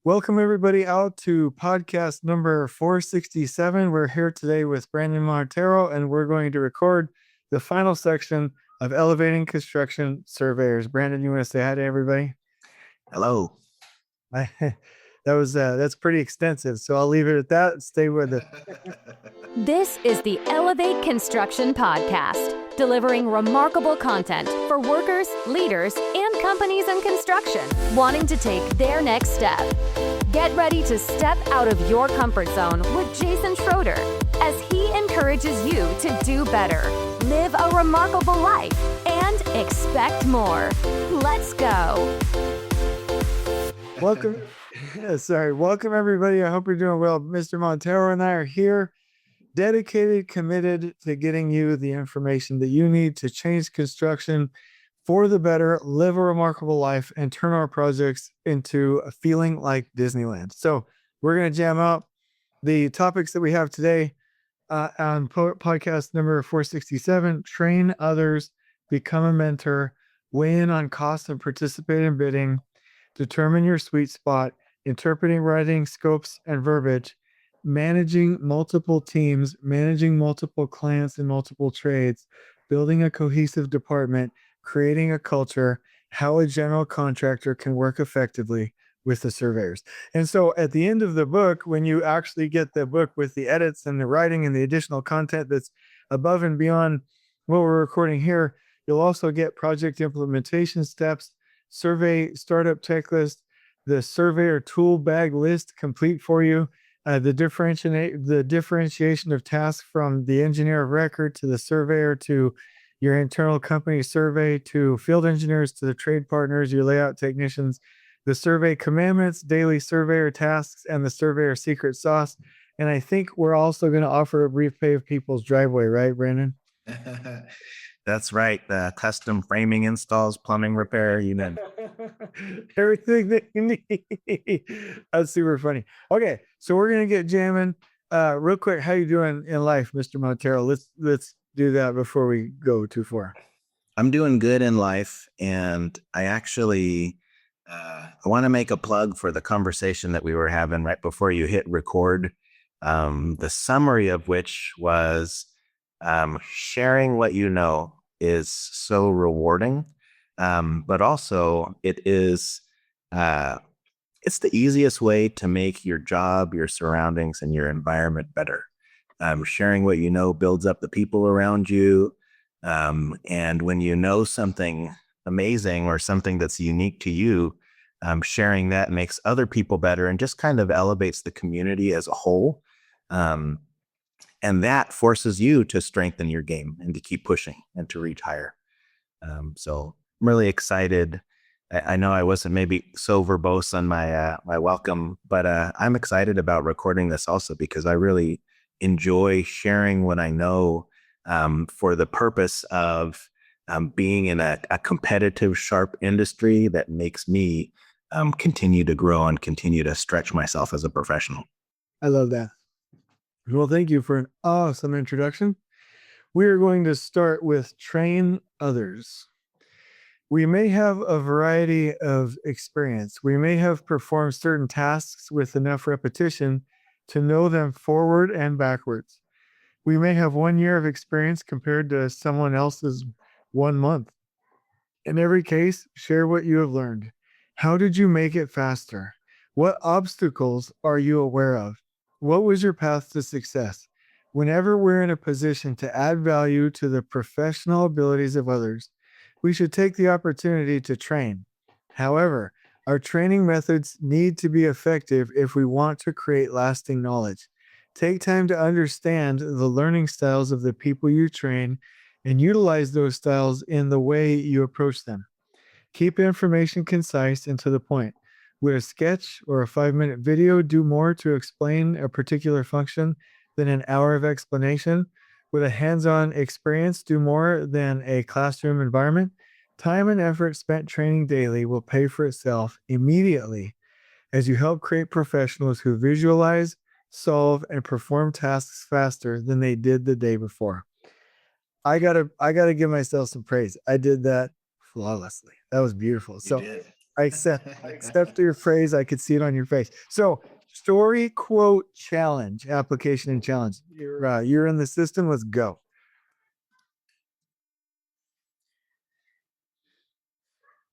Welcome everybody out to podcast number 467. We're here today with Brandon Montero, and we're going to record the final section of Elevating Construction Surveyors. Brandon, you want to say hi to everybody? Hello. That's pretty extensive, so I'll leave it at that. Stay with it. This is the Elevate Construction Podcast, delivering remarkable content for workers, leaders, and companies in construction wanting to take their next step. Get ready to step out of your comfort zone with Jason Schroeder as he encourages you to do better, live a remarkable life, and expect more. Let's go. Welcome. Welcome everybody. I hope you're doing well. Mr. Montero and I are here, dedicated, committed to getting you the information that you need to change construction for the better, live a remarkable life, and turn our projects into a feeling like Disneyland. So we're going to jam out the topics that we have today on podcast number 467, train others, become a mentor, weigh in on cost and participate in bidding, determine your sweet spot, interpreting writing, scopes, and verbiage, managing multiple teams, managing multiple clients and multiple trades, building a cohesive department, creating a culture, how a general contractor can work effectively with the surveyors. And so at the end of the book, when you actually get the book with the edits and the writing and the additional content that's above and beyond what we're recording here, you'll also get project implementation steps, survey startup checklist, the surveyor tool bag list complete for you, the differentiation of tasks from the engineer of record to the surveyor to your internal company survey to field engineers to the trade partners, your layout technicians, the survey commandments, daily surveyor tasks, and the surveyor secret sauce. And I think we're also going to offer a brief pave people's driveway, right, Brandon? That's right. The custom framing installs, plumbing repair, you know. Everything that you need. That's super funny. Okay, so we're gonna get jamming. Real quick, how you doing in life, Mr. Montero? Let's do that before we go too far. I'm doing good in life, and I actually I want to make a plug for the conversation that we were having right before you hit record. The summary of which was sharing what you know is so rewarding, but also it is it's the easiest way to make your job, your surroundings, and your environment better. Sharing what you know builds up the people around you, and when you know something amazing or something that's unique to you, sharing that makes other people better and just kind of elevates the community as a whole. And that forces you to strengthen your game and to keep pushing and to reach higher. So I'm really excited. I know I wasn't maybe so verbose on my welcome, but I'm excited about recording this also because I really enjoy sharing what I know for the purpose of being in a competitive, sharp industry that makes me continue to grow and continue to stretch myself as a professional. I love that. Well, thank you for an awesome introduction. We are going to start with train others. We may have a variety of experience. We may have performed certain tasks with enough repetition to know them forward and backwards. We may have 1 year of experience compared to someone else's 1 month. In every case, share what you have learned. How did you make it faster? What obstacles are you aware of? What was your path to success? Whenever we're in a position to add value to the professional abilities of others, we should take the opportunity to train. However, our training methods need to be effective if we want to create lasting knowledge. Take time to understand the learning styles of the people you train and utilize those styles in the way you approach them. Keep information concise and to the point. Would a sketch or a 5-minute video do more to explain a particular function than an hour of explanation? Would a hands-on experience do more than a classroom environment? Time and effort spent training daily will pay for itself immediately as you help create professionals who visualize, solve, and perform tasks faster than they did the day before. I gotta give myself some praise. I did that flawlessly. That was beautiful. So I accept your phrase. I could see it on your face. So story quote challenge, application and challenge. You're in the system. Let's go.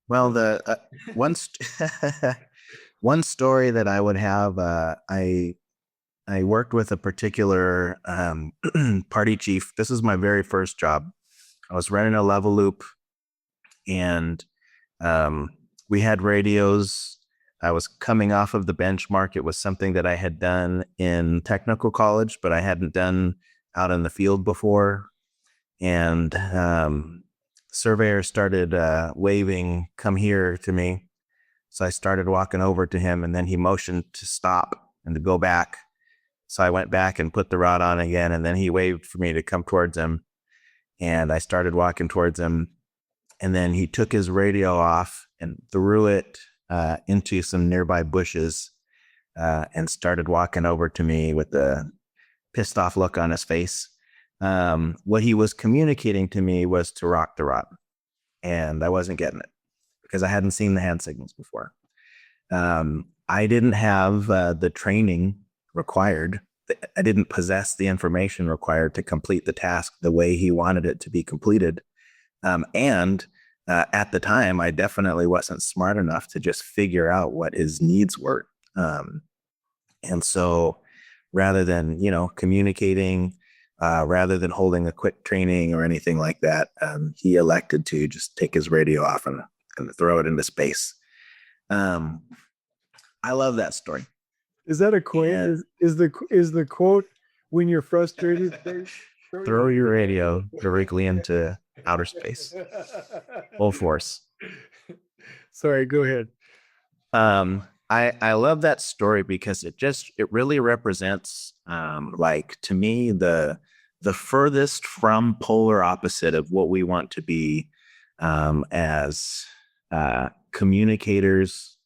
Well, the one story that I would have, I worked with a particular party chief. This is my very first job. I was running a level loop, and we had radios. I was coming off of the benchmark. It was something that I had done in technical college, but I hadn't done out in the field before. And surveyor started waving, "Come here," to me. So I started walking over to him, and then he motioned to stop and to go back. So I went back and put the rod on again, and then he waved for me to come towards him. And I started walking towards him, and then he took his radio off and threw it into some nearby bushes and started walking over to me with a pissed off look on his face. What he was communicating to me was to rock the rod, and I wasn't getting it because I hadn't seen the hand signals before. I didn't have the training required. I didn't possess the information required to complete the task the way he wanted it to be completed. And at the time, I definitely wasn't smart enough to just figure out what his needs were. And so rather than, communicating, rather than holding a quick training or anything like that, he elected to just take his radio off and throw it into space. I love that story. Is that a quote? Yeah. Is the quote, when you're frustrated, Throw your radio directly into outer space, full force. Sorry, go ahead. I love that story because it really represents, to me, the furthest from polar opposite of what we want to be as communicators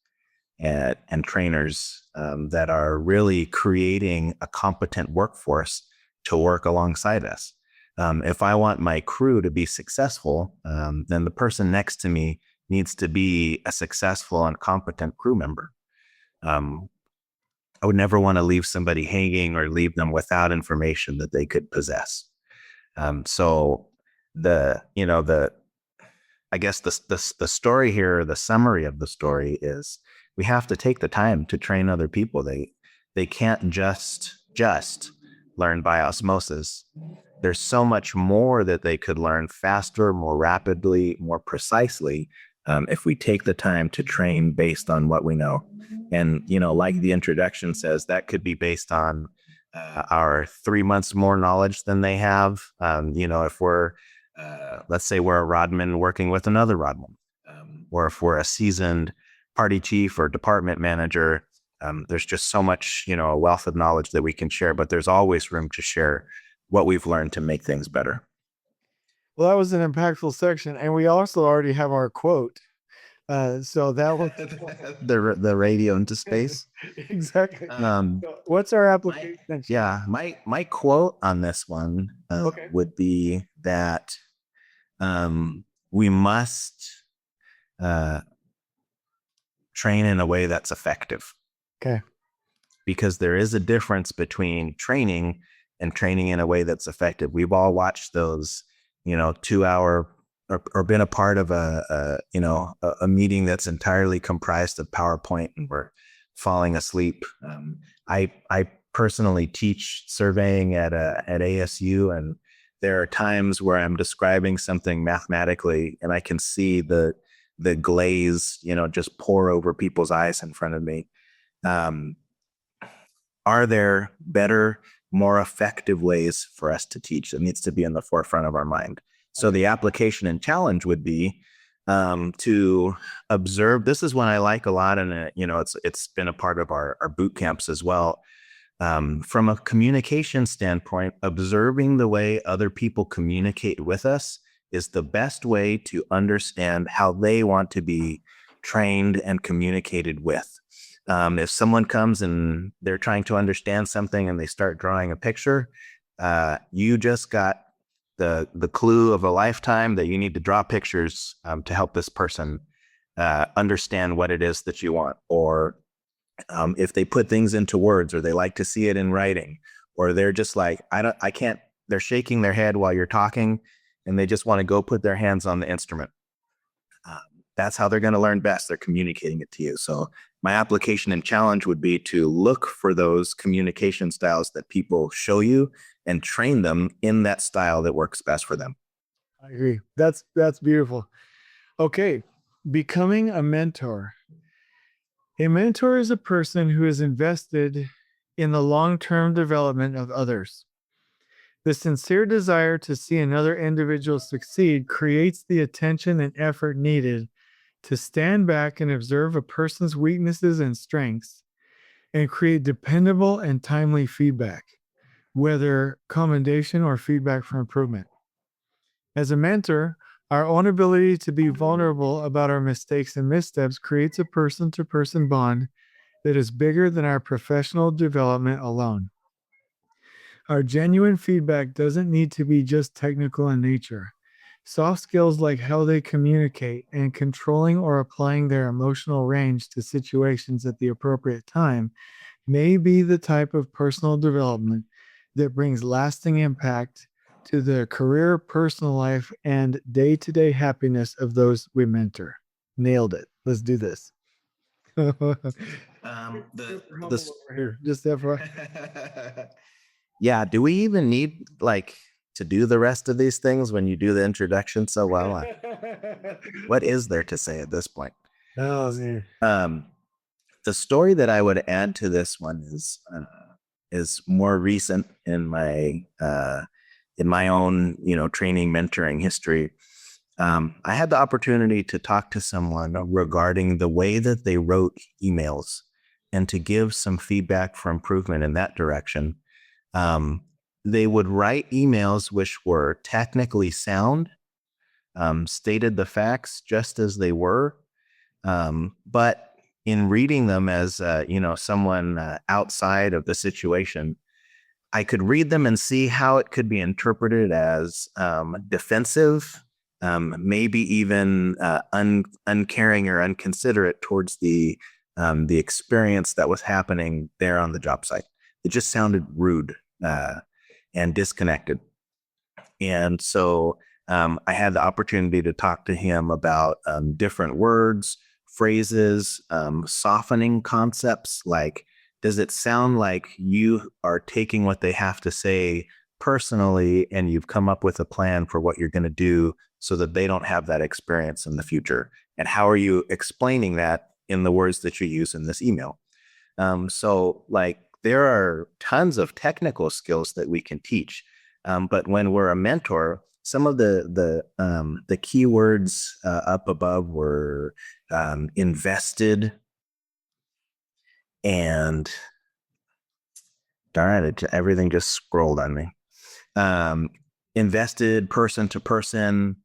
and trainers that are really creating a competent workforce to work alongside us. If I want my crew to be successful, then the person next to me needs to be a successful and competent crew member. I would never want to leave somebody hanging or leave them without information that they could possess. So I guess the story here, the summary of the story is we have to take the time to train other people. They can't just learn by osmosis. There's so much more that they could learn faster, more rapidly, more precisely, if we take the time to train based on what we know. And, like the introduction says, that could be based on our 3 months more knowledge than they have. If we're, let's say we're a rodman working with another rodman, or if we're a seasoned party chief or department manager, there's just so much, a wealth of knowledge that we can share, but there's always room to share what we've learned to make things better. Well, that was an impactful section. And we also already have our quote. So that was the radio into space. Exactly. What's our application? My quote on this one would be that we must train in a way that's effective. Okay. Because there is a difference between training and training in a way that's effective. We've all watched those, 2-hour or been a part of a meeting that's entirely comprised of PowerPoint and we're falling asleep. I personally teach surveying at ASU, and there are times where I'm describing something mathematically and I can see the glaze, just pour over people's eyes in front of me. Are there better, more effective ways for us to teach? That needs to be in the forefront of our mind. So the application and challenge would be to observe. This is one I like a lot, and it's been a part of our boot camps as well. From a communication standpoint, observing the way other people communicate with us is the best way to understand how they want to be trained and communicated with. If someone comes and they're trying to understand something and they start drawing a picture, you just got the clue of a lifetime that you need to draw pictures to help this person understand what it is that you want, or if they put things into words, or they like to see it in writing, or they're just like, I can't, they're shaking their head while you're talking and they just want to go put their hands on the instrument. That's how they're going to learn best. They're communicating it to you. So my application and challenge would be to look for those communication styles that people show you and train them in that style that works best for them. I agree. That's beautiful. Okay. Becoming a mentor. A mentor is a person who is invested in the long-term development of others. The sincere desire to see another individual succeed creates the attention and effort needed to stand back and observe a person's weaknesses and strengths and create dependable and timely feedback, whether commendation or feedback for improvement. As a mentor, our own ability to be vulnerable about our mistakes and missteps creates a person-to-person bond that is bigger than our professional development alone. Our genuine feedback doesn't need to be just technical in nature. Soft skills like how they communicate and controlling or applying their emotional range to situations at the appropriate time may be the type of personal development that brings lasting impact to the career, personal life, and day-to-day happiness of those we mentor. Nailed it. Let's do this. Just FYI. Yeah. Do we even need to do the rest of these things when you do the introduction so well? What is there to say at this point? Oh, man. The story that I would add to this one is more recent in my own, training mentoring history. I had the opportunity to talk to someone regarding the way that they wrote emails and to give some feedback for improvement in that direction. They would write emails which were technically sound, stated the facts just as they were, but in reading them as someone outside of the situation, I could read them and see how it could be interpreted as defensive, maybe even uncaring or unconsiderate towards the experience that was happening there on the job site. It just sounded rude and disconnected. And so I had the opportunity to talk to him about different words, phrases, softening concepts. Like, does it sound like you are taking what they have to say personally and you've come up with a plan for what you're going to do so that they don't have that experience in the future? And how are you explaining that in the words that you use in this email? So there are tons of technical skills that we can teach. But when we're a mentor, some of the keywords up above were invested and darn it, everything just scrolled on me. Invested, person to person.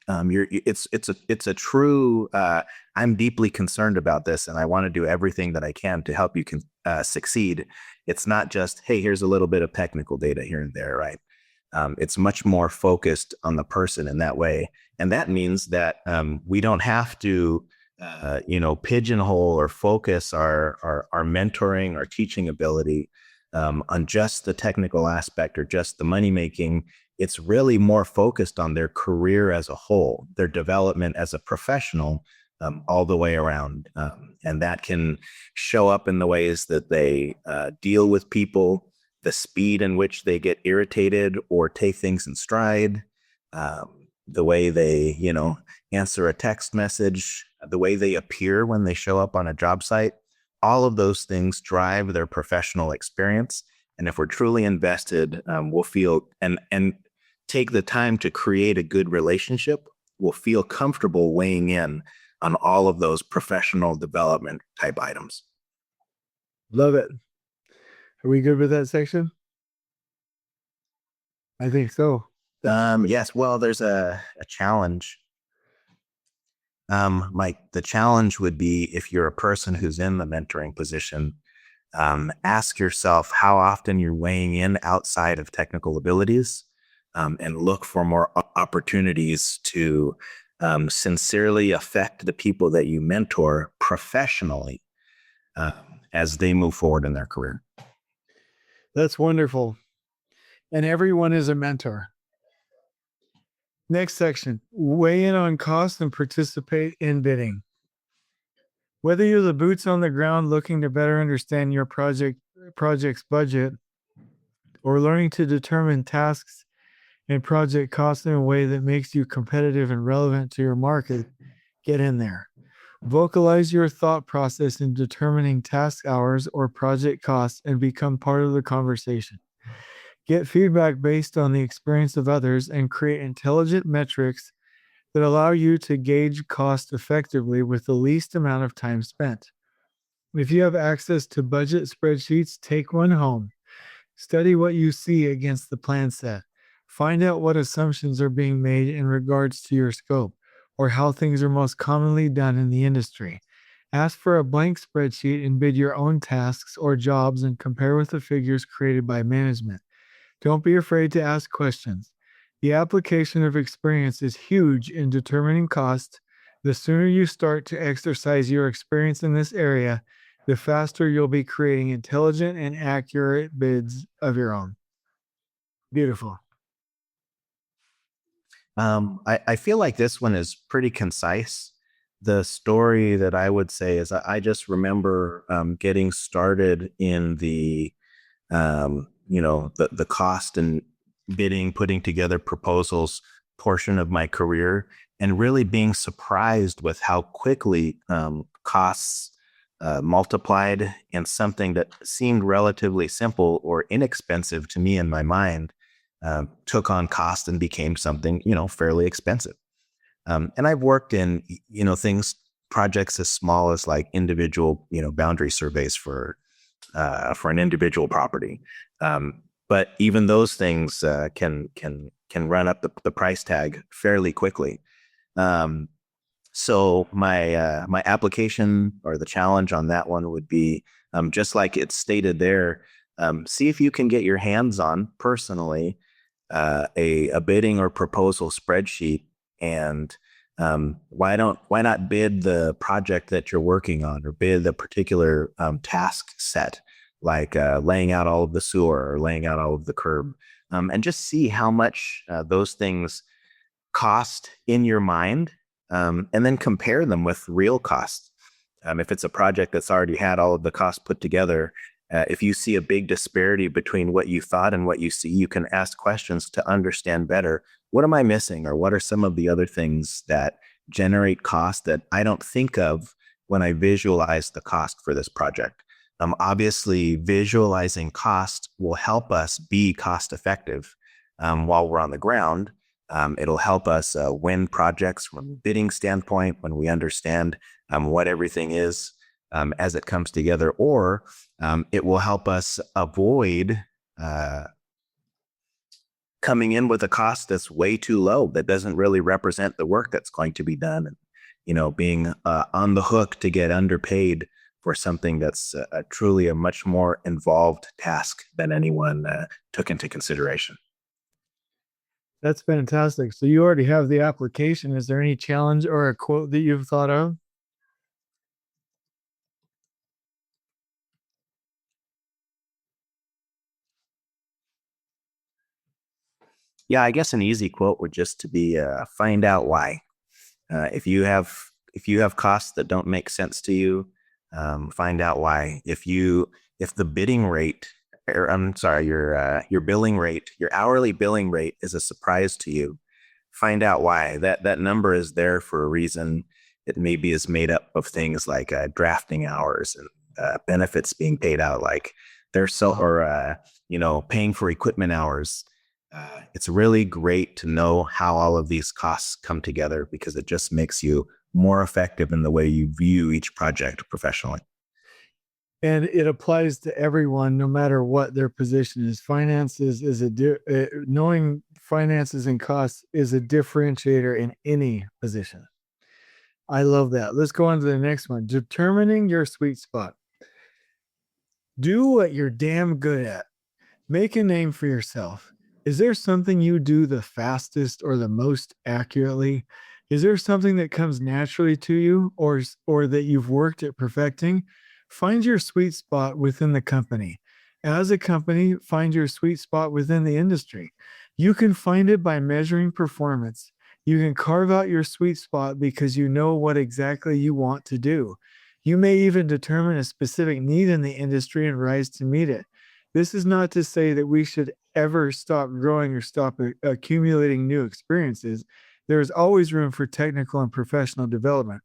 It's a true. I'm deeply concerned about this, and I want to do everything that I can to help you succeed. It's not just, hey, here's a little bit of technical data here and there, right? It's much more focused on the person in that way, and that means that we don't have to, pigeonhole or focus our mentoring, our teaching ability on just the technical aspect or just the money making. It's really more focused on their career as a whole, their development as a professional, all the way around. And that can show up in the ways that they deal with people, the speed in which they get irritated or take things in stride, the way they, answer a text message, the way they appear when they show up on a job site. All of those things drive their professional experience. And if we're truly invested, we'll feel and take the time to create a good relationship, we'll feel comfortable weighing in on all of those professional development type items. Love it. Are we good with that section? I think so. Yes. Well, there's a challenge. Mike, the challenge would be, if you're a person who's in the mentoring position, ask yourself how often you're weighing in outside of technical abilities, and look for more opportunities to sincerely affect the people that you mentor professionally uh, as they move forward in their career. That's wonderful. And everyone is a mentor. Next section, weigh in on cost and participate in bidding. Whether you're the boots on the ground looking to better understand your project's budget or learning to determine tasks and project costs in a way that makes you competitive and relevant to your market, get in there. Vocalize your thought process in determining task hours or project costs and become part of the conversation. Get feedback based on the experience of others and create intelligent metrics that allow you to gauge cost effectively with the least amount of time spent. If you have access to budget spreadsheets, take one home. Study what you see against the plan set. Find out what assumptions are being made in regards to your scope or how things are most commonly done in the industry. Ask for a blank spreadsheet and bid your own tasks or jobs and compare with the figures created by management. Don't be afraid to ask questions. The application of experience is huge in determining cost. The sooner you start to exercise your experience in this area, the faster you'll be creating intelligent and accurate bids of your own. Beautiful. I feel like this one is pretty concise. The story that I would say is I just remember getting started in the the cost and bidding, putting together proposals portion of my career, and really being surprised with how quickly costs multiplied, and something that seemed relatively simple or inexpensive to me in my mind took on cost and became something fairly expensive. And I've worked in projects as small as like individual boundary surveys for an individual property. But even those things can run up the price tag fairly quickly. So my application or the challenge on that one would be just like it's stated there. See if you can get your hands on personally a bidding or proposal spreadsheet, and why not bid the project that you're working on, or bid the particular task set, like laying out all of the sewer or laying out all of the curb, and just see how much those things cost in your mind, and then compare them with real costs. If it's a project that's already had all of the costs put together, if you see a big disparity between what you thought and what you see, you can ask questions to understand better. What am I missing? Or what are some of the other things that generate cost that I don't think of when I visualize the cost for this project? Obviously, visualizing cost will help us be cost effective while we're on the ground. It'll help us win projects from a bidding standpoint when we understand what everything is as it comes together, or it will help us avoid coming in with a cost that's way too low, that doesn't really represent the work that's going to be done, and being on the hook to get underpaid for something that's truly a much more involved task than anyone took into consideration. That's fantastic. So you already have the application. Is there any challenge or a quote that you've thought of? Yeah, I guess an easy quote would just to be find out why. If you have costs that don't make sense to you, find out why. If the bidding rate, or I'm sorry, your billing rate, your hourly billing rate is a surprise to you, find out why. That number is there for a reason. It maybe is made up of things like drafting hours and benefits being paid out, like paying for equipment hours. It's really great to know how all of these costs come together, because it just makes you more effective in the way you view each project professionally. And it applies to everyone, no matter what their position is. Knowing finances and costs is a differentiator in any position. I love that. Let's go on to the next one. Determining your sweet spot. Do what you're damn good at. Make a name for yourself. Is there something you do the fastest or the most accurately? Is there something that comes naturally to you or that you've worked at perfecting? Find your sweet spot within the company. As a company, find your sweet spot within the industry. You can find it by measuring performance. You can carve out your sweet spot because you know what exactly you want to do. You may even determine a specific need in the industry and rise to meet it. This is not to say that we should ever stop growing or stop accumulating new experiences. There is always room for technical and professional development.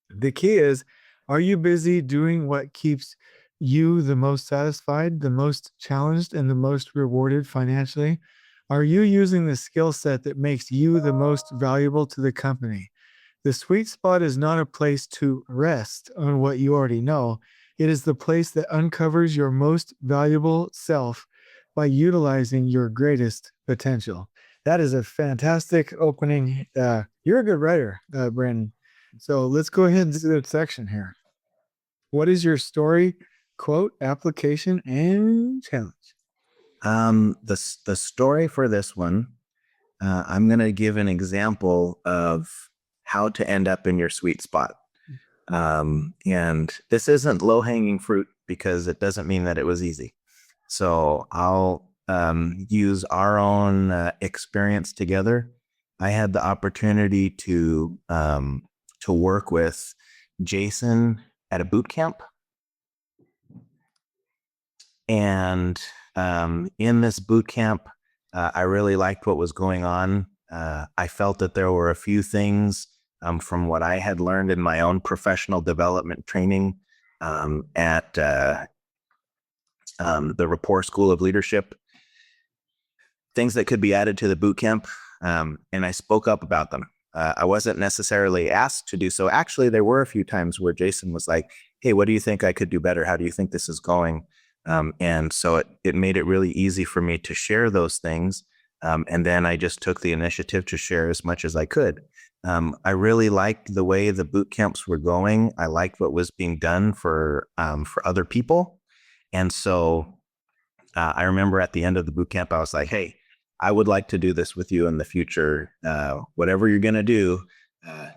The key is, are you busy doing what keeps you the most satisfied, the most challenged, and the most rewarded financially? Are you using the skill set that makes you the most valuable to the company? The sweet spot is not a place to rest on what you already know. It is the place that uncovers your most valuable self by utilizing your greatest potential. That is a fantastic opening. You're a good writer, Brandon. So let's go ahead and do the section here. What is your story, quote, application, and challenge? The story for this one, I'm going to give an example of how to end up in your sweet spot. And this isn't low-hanging fruit because it doesn't mean that it was easy. So I'll use our own experience together. I had the opportunity to work with Jason at a boot camp. And in this boot camp, I really liked what was going on. I felt that there were a few things from what I had learned in my own professional development training at the Rapport School of Leadership, things that could be added to the boot camp. And I spoke up about them. I wasn't necessarily asked to do so. Actually, there were a few times where Jason was like, hey, what do you think I could do better? How do you think this is going? And so it made it really easy for me to share those things. And then I just took the initiative to share as much as I could. I really liked the way the boot camps were going. I liked what was being done for other people. And so I remember at the end of the boot camp, I was like, hey, I would like to do this with you in the future. Whatever you're going to do,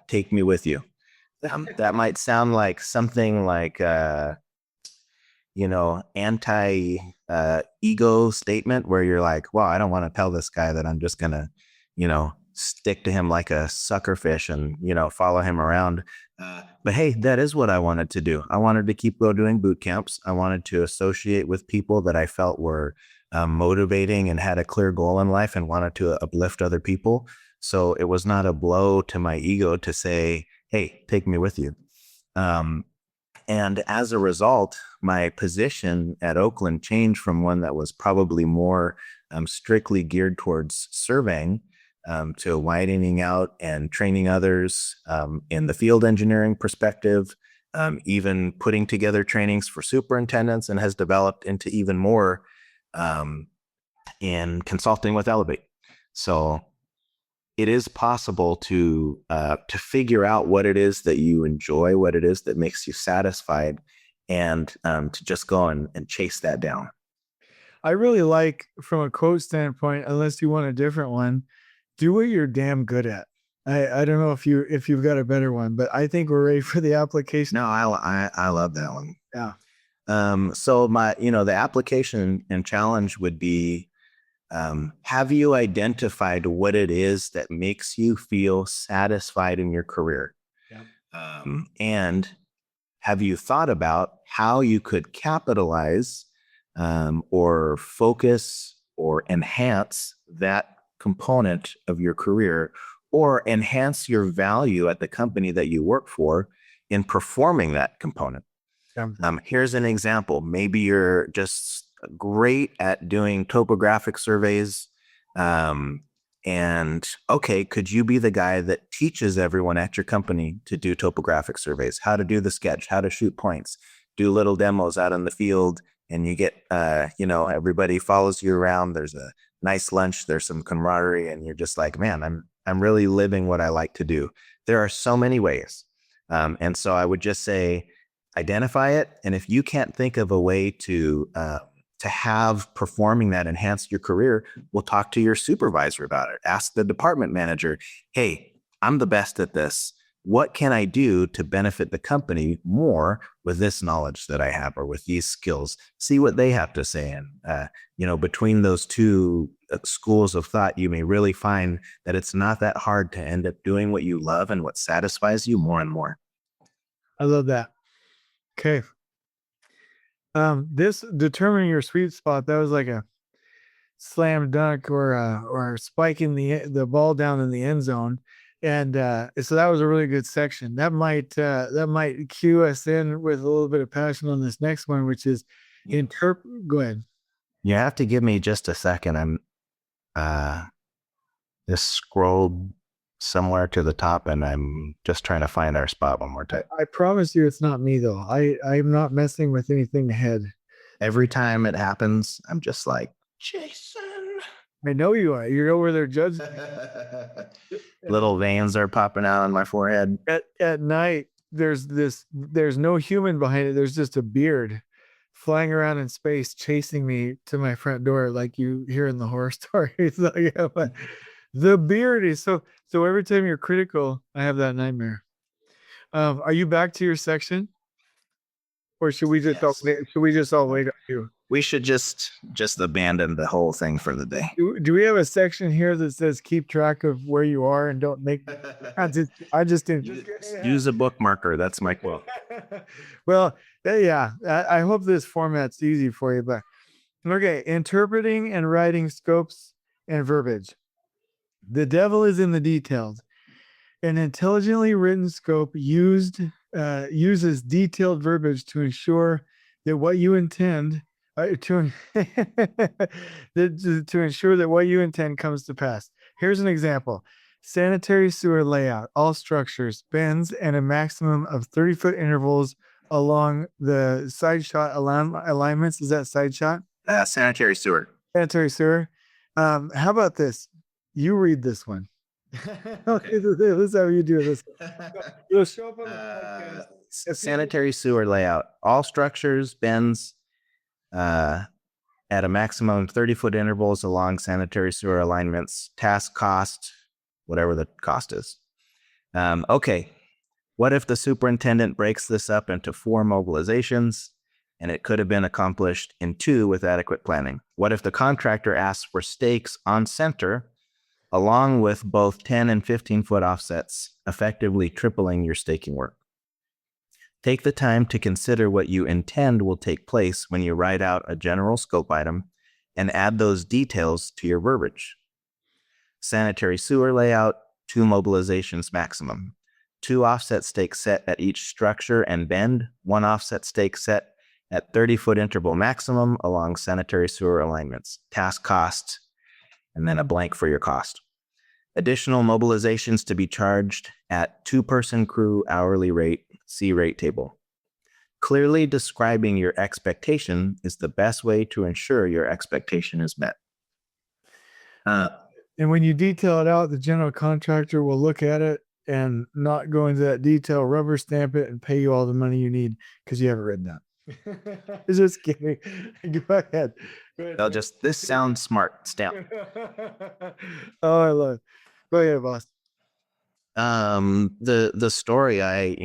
take me with you. That might sound like something like, anti-ego statement where you're like, well, I don't want to tell this guy that I'm just going to, stick to him like a sucker fish and, follow him around. But hey, that is what I wanted to do. I wanted to keep doing boot camps. I wanted to associate with people that I felt were motivating and had a clear goal in life and wanted to uplift other people. So it was not a blow to my ego to say, hey, take me with you. And as a result, my position at Oakland changed from one that was probably more strictly geared towards surveying to widening out and training others in the field engineering perspective, even putting together trainings for superintendents, and has developed into even more in consulting with Elevate. So it is possible to figure out what it is that you enjoy, what it is that makes you satisfied, and to just go and chase that down. I really like, from a quote standpoint, unless you want a different one, do what you're damn good at. I don't know if you've got a better one, but I think we're ready for the application. No, I love that one. Yeah. So the application and challenge would be, have you identified what it is that makes you feel satisfied in your career? Yeah. And have you thought about how you could capitalize or focus or enhance that component of your career, or enhance your value at the company that you work for in performing that component? Yeah. Here's an example. Maybe you're just great at doing topographic surveys. And okay, could you be the guy that teaches everyone at your company to do topographic surveys, how to do the sketch, how to shoot points, do little demos out in the field, and you get, everybody follows you around. There's a nice lunch, there's some camaraderie, and you're just like, man, I'm really living what I like to do. There are so many ways. And so I would just say, identify it. And if you can't think of a way to have performing that enhance your career, we'll talk to your supervisor about it. Ask the department manager, hey, I'm the best at this. What can I do to benefit the company more with this knowledge that I have or with these skills? See what they have to say. And, between those two schools of thought, you may really find that it's not that hard to end up doing what you love and what satisfies you more and more. I love that. Okay. This determining your sweet spot, that was like a slam dunk or spiking the ball down in the end zone. And so that was a really good section. That might cue us in with a little bit of passion on this next one, which is Go ahead. You have to give me just a second. I'm just scrolled somewhere to the top, and I'm just trying to find our spot one more time. I promise you, it's not me though. I'm not messing with anything ahead. Every time it happens, I'm just like, Jason. I know you are. You're over there judging. Little veins are popping out on my forehead. At night, there's no human behind it. There's just a beard flying around in space, chasing me to my front door, like you hear in the horror stories. So, yeah, but the beard is so every time you're critical, I have that nightmare. Are you back to your section? Or should we just all wait on you? We should just abandon the whole thing for the day. Do we have a section here that says keep track of where you are and don't make I just didn't use a bookmarker. That's my quote. Well, yeah, I hope this format's easy for you, but okay. Interpreting and writing scopes and verbiage. The devil is in the details. An intelligently written scope uses detailed verbiage to ensure that what you intend to ensure that what you intend comes to pass. Here's an example. Sanitary sewer layout, all structures, bends, and a maximum of 30-foot intervals along the side shot alignments. Is that side shot? Sanitary sewer. Sanitary sewer. How about this? You read this one. Okay, this is how you do this. It'll show up on the podcast. Sanitary sewer layout, all structures, bends, at a maximum of 30-foot intervals along sanitary sewer alignments, task cost, whatever the cost is. Okay, what if the superintendent breaks this up into 4 mobilizations and it could have been accomplished in 2 with adequate planning? What if the contractor asks for stakes on center along with both 10 and 15-foot offsets, effectively tripling your staking work? Take the time to consider what you intend will take place when you write out a general scope item and add those details to your verbiage. Sanitary sewer layout, 2 mobilizations maximum. 2 offset stakes set at each structure and bend, 1 offset stake set at 30-foot interval maximum along sanitary sewer alignments. Task cost, and then a blank for your cost. Additional mobilizations to be charged at 2-person crew hourly rate, see rate table. Clearly describing your expectation is the best way to ensure your expectation is met. And when you detail it out, the general contractor will look at it and not go into that detail, rubber stamp it, and pay you all the money you need because you haven't written that. Just kidding. Go ahead. They'll just, this sounds smart, stamp. Oh, I love it. Go ahead, boss. The story, I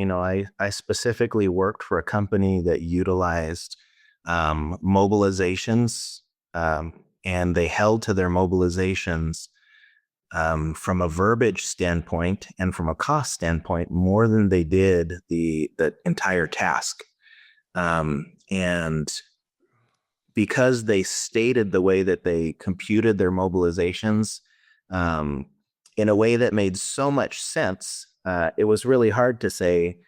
specifically worked for a company that utilized mobilizations, and they held to their mobilizations from a verbiage standpoint and from a cost standpoint more than they did the entire task. And because they stated the way that they computed their mobilizations in a way that made so much sense, it was really hard to say,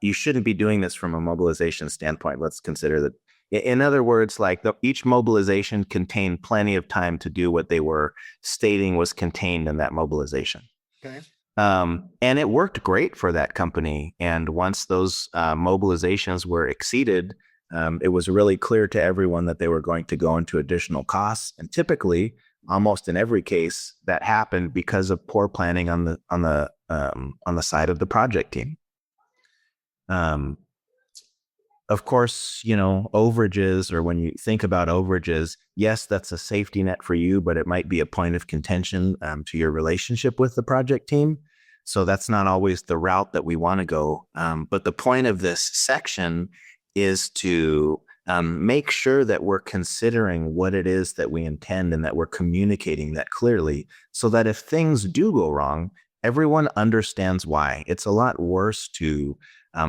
you shouldn't be doing this from a mobilization standpoint. Let's consider that. In other words, like each mobilization contained plenty of time to do what they were stating was contained in that mobilization. Okay. And it worked great for that company. And once those mobilizations were exceeded, it was really clear to everyone that they were going to go into additional costs. And typically, almost in every case, that happened because of poor planning on the side of the project team. Of course, overages, or when you think about overages, yes, that's a safety net for you, but it might be a point of contention to your relationship with the project team. So that's not always the route that we want to go. But the point of this section is to make sure that we're considering what it is that we intend and that we're communicating that clearly, so that if things do go wrong, everyone understands why. It's a lot worse to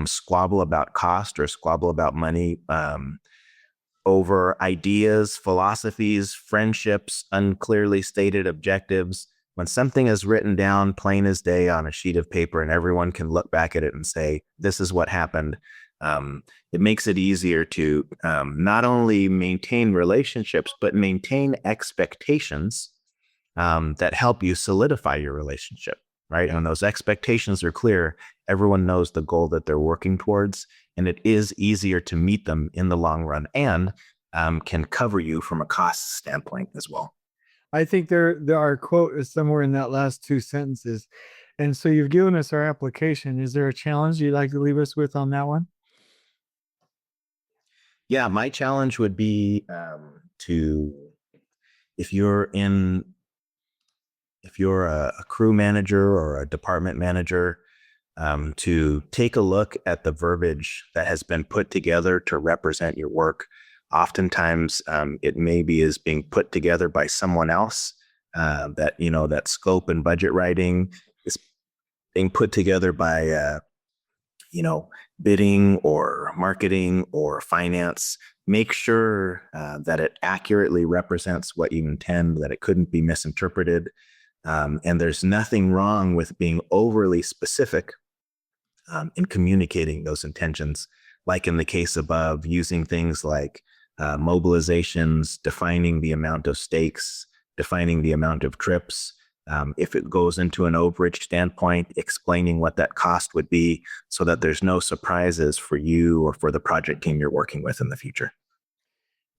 squabble about cost or squabble about money over ideas, philosophies, friendships, unclearly stated objectives. When something is written down plain as day on a sheet of paper and everyone can look back at it and say, this is what happened, it makes it easier to not only maintain relationships, but maintain expectations that help you solidify your relationship, right? And when those expectations are clear, everyone knows the goal that they're working towards, and it is easier to meet them in the long run, and can cover you from a cost standpoint as well. I think our quote is somewhere in that last two sentences. And so you've given us our application. Is there a challenge you'd like to leave us with on that one? Yeah, my challenge would be if you're a crew manager or a department manager, to take a look at the verbiage that has been put together to represent your work. Oftentimes, it maybe is being put together by someone else. That scope and budget writing is being put together by bidding or marketing or finance. Make sure that it accurately represents what you intend, that it couldn't be misinterpreted. And there's nothing wrong with being overly specific in communicating those intentions, like in the case above, using things like mobilizations, defining the amount of stakes, defining the amount of trips. If it goes into an overage standpoint, explaining what that cost would be so that there's no surprises for you or for the project team you're working with in the future.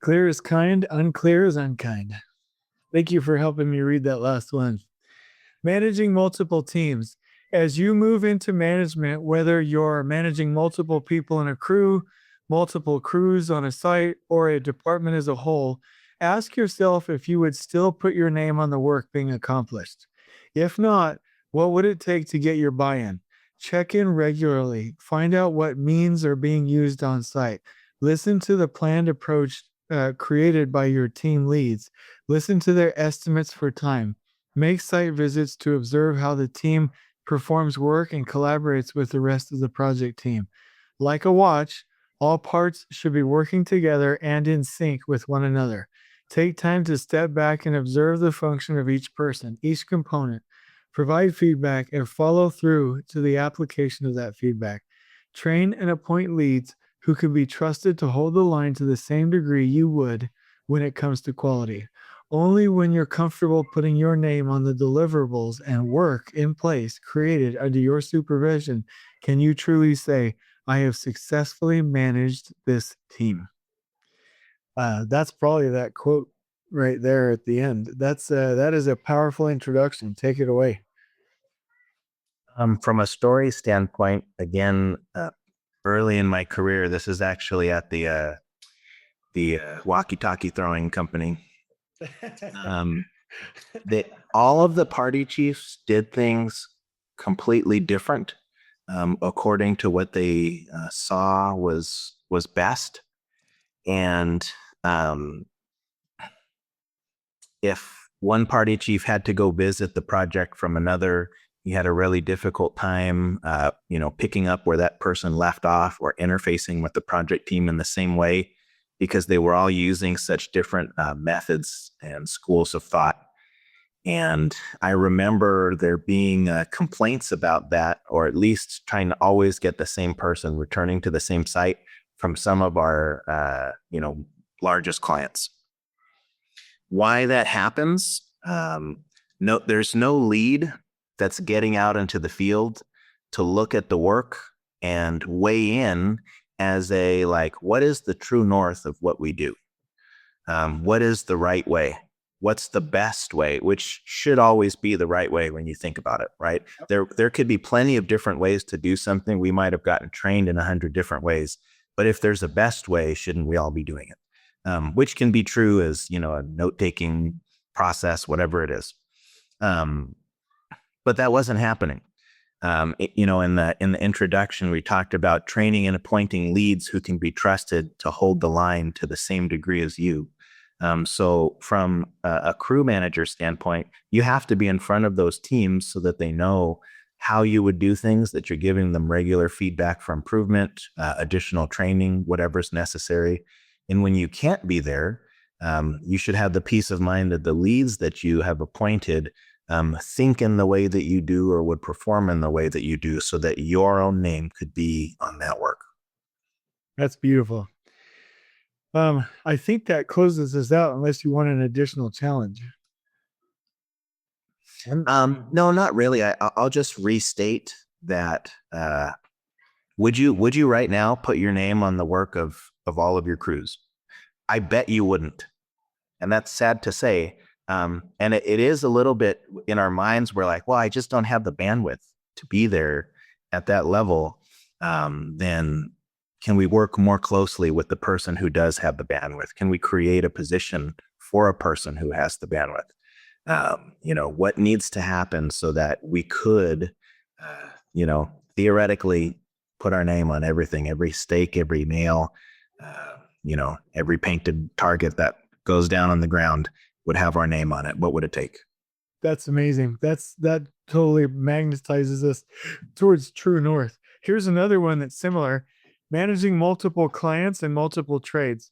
Clear is kind, unclear is unkind. Thank you for helping me read that last one. Managing multiple teams. As you move into management, whether you're managing multiple people in a crew, multiple crews on a site, or a department as a whole, ask yourself if you would still put your name on the work being accomplished. If not, what would it take to get your buy-in? Check in regularly. Find out what means are being used on site. Listen to the planned approach created by your team leads. Listen to their estimates for time. Make site visits to observe how the team performs work and collaborates with the rest of the project team. Like a watch, all parts should be working together and in sync with one another. Take time to step back and observe the function of each person, each component. Provide feedback and follow through to the application of that feedback. Train and appoint leads who can be trusted to hold the line to the same degree you would when it comes to quality. Only when you're comfortable putting your name on the deliverables and work in place created under your supervision can you truly say, I have successfully managed this team. That's probably that quote right there at the end. That is a powerful introduction. Take it away. From a story standpoint, again, early in my career, this is actually at the walkie-talkie throwing company. That all of the party chiefs did things completely different according to what they saw was best. And if one party chief had to go visit the project from another, he had a really difficult time picking up where that person left off or interfacing with the project team in the same way, because they were all using such different methods and schools of thought. And I remember there being complaints about that, or at least trying to always get the same person returning to the same site from some of our, largest clients. Why that happens? There's no lead that's getting out into the field to look at the work and weigh in as what is the true north of what we do? What is the right way? What's the best way? Which should always be the right way when you think about it, right? There could be plenty of different ways to do something. We might have gotten trained in 100 different ways, but if there's a best way, shouldn't we all be doing it? Which can be true as, a note-taking process, whatever it is. But that wasn't happening. In the introduction, we talked about training and appointing leads who can be trusted to hold the line to the same degree as you. So from a crew manager standpoint, you have to be in front of those teams so that they know how you would do things, that you're giving them regular feedback for improvement, additional training, whatever's necessary. And when you can't be there, you should have the peace of mind that the leads that you have appointed think in the way that you do or would perform in the way that you do so that your own name could be on that work. That's beautiful. I think that closes us out unless you want an additional challenge. No, not really. I'll just restate that. Would you right now put your name on the work of all of your crews? I bet you wouldn't. And that's sad to say. And it is a little bit in our minds. We're like, well, I just don't have the bandwidth to be there at that level. Then can we work more closely with the person who does have the bandwidth? Can we create a position for a person who has the bandwidth? What needs to happen so that we could, theoretically put our name on everything, every stake, every nail, every painted target that goes down on the ground would have our name on it. What would it take? That's amazing. That totally magnetizes us towards true north. Here's another one that's similar: managing multiple clients and multiple trades.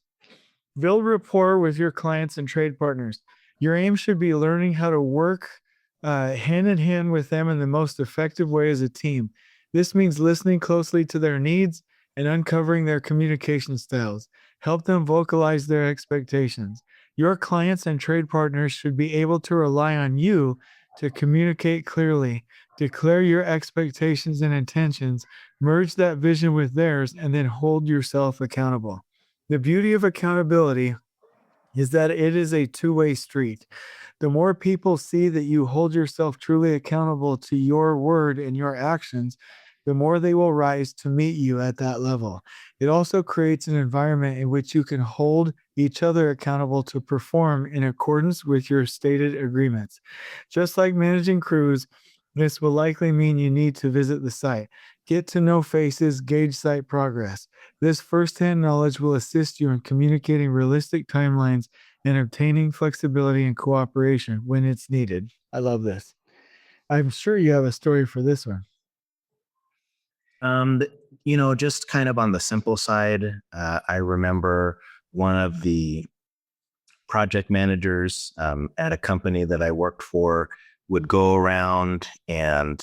Build rapport with your clients and trade partners. Your aim should be learning how to work hand in hand with them in the most effective way as a team. This means listening closely to their needs and uncovering their communication styles. Help them vocalize their expectations. Your clients and trade partners should be able to rely on you to communicate clearly, declare your expectations and intentions, merge that vision with theirs, and then hold yourself accountable. The beauty of accountability is that it is a two-way street. The more people see that you hold yourself truly accountable to your word and your actions, the more they will rise to meet you at that level. It also creates an environment in which you can hold each other accountable to perform in accordance with your stated agreements. Just like managing crews, this will likely mean you need to visit the site, get to know faces, gauge site progress. This firsthand knowledge will assist you in communicating realistic timelines and obtaining flexibility and cooperation when it's needed. I love this. I'm sure you have a story for this one. Just kind of on the simple side, I remember one of the project managers at a company that I worked for would go around and